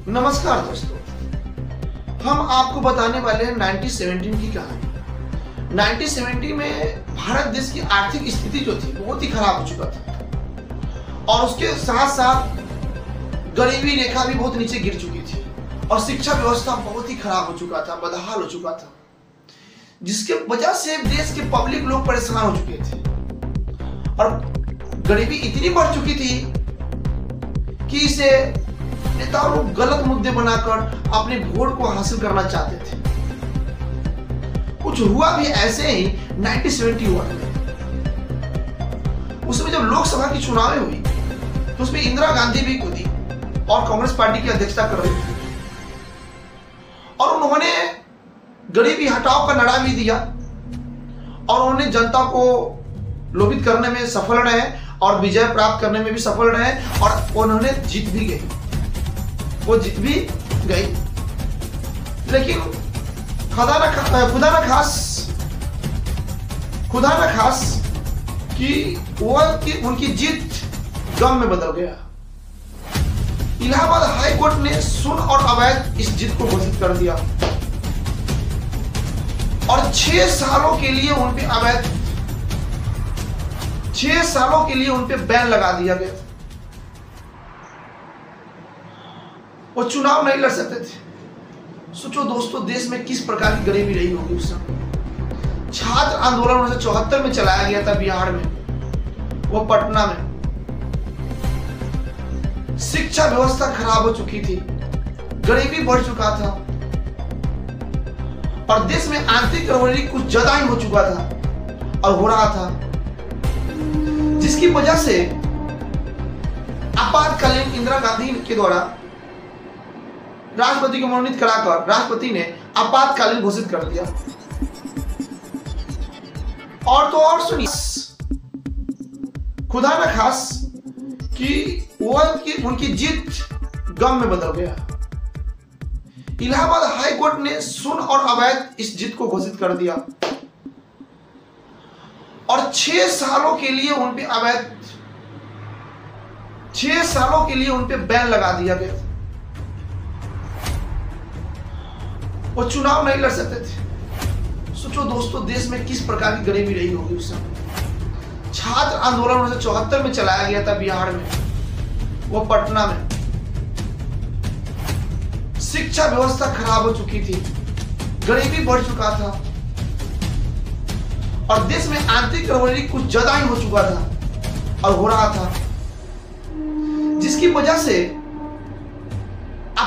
नमस्कार दोस्तों, हम आपको बताने वाले हैं 1917 की कहानी। 1970 में भारत देश की आर्थिक स्थिति जो थी बहुत ही खराब हो चुका था और उसके साथ साथ गरीबी रेखा भी बहुत नीचे गिर चुकी थी और शिक्षा व्यवस्था बहुत ही खराब हो चुका था, बदहाल हो चुका था, जिसके वजह से देश के पब्लिक लोग परेशान हो चुके थे और गरीबी इतनी बढ़ चुकी थी कि इसे नेता लोग गलत मुद्दे बनाकर अपने वोट को हासिल करना चाहते थे। कुछ हुआ भी ऐसे ही 1971 में। उसमें जब लोकसभा की चुनाव हुई तो उसमें इंदिरा गांधी भी कूदी और कांग्रेस पार्टी की अध्यक्षता कर रही थी और उन्होंने गरीबी हटाओ का नारा भी दिया और उन्होंने जनता को लोभित करने में सफल रहे और विजय प्राप्त करने में भी सफल रहे और उन्होंने जीत भी गई, वो जीत भी गई। लेकिन खुदा न खास कि उनकी जीत गम में बदल गया। इलाहाबाद हाई कोर्ट ने सुन और अवैध इस जीत को घोषित कर दिया और 6 सालों के लिए उन पे बैन लगा दिया गया। वो चुनाव नहीं लड़ सकते थे। सोचो दोस्तों, देश में किस प्रकार की गरीबी रही होगी उस समय। छात्र आंदोलन 1974 में चलाया गया था बिहार में, वो पटना में। शिक्षा व्यवस्था खराब हो चुकी थी, गरीबी बढ़ चुका था और देश में आंतरिक गड़बड़ी कुछ ज्यादा ही हो चुका था और हो रहा था, जिसकी वजह से आपातकालीन इंदिरा गांधी के द्वारा राष्ट्रपति को मनोनीत कराकर राष्ट्रपति ने आपातकालीन घोषित कर दिया। और तो और सुनिए, खुदा न खास कि उनकी जीत गम में बदल गया। इलाहाबाद हाई कोर्ट ने सुन और अवैध इस जीत को घोषित कर दिया और 6 सालों के लिए उन पे बैन लगा दिया गया। वो चुनाव नहीं लड़ सकते थे। सोचो दोस्तों, देश में किस प्रकार की गरीबी रही होगी उस समय। छात्र आंदोलन 1974 में चलाया गया था बिहार में, वो पटना में। शिक्षा व्यवस्था खराब हो चुकी थी, गरीबी बढ़ चुका था और देश में आंतरिक गड़बड़ी कुछ ज्यादा ही हो चुका था और हो रहा था, जिसकी वजह से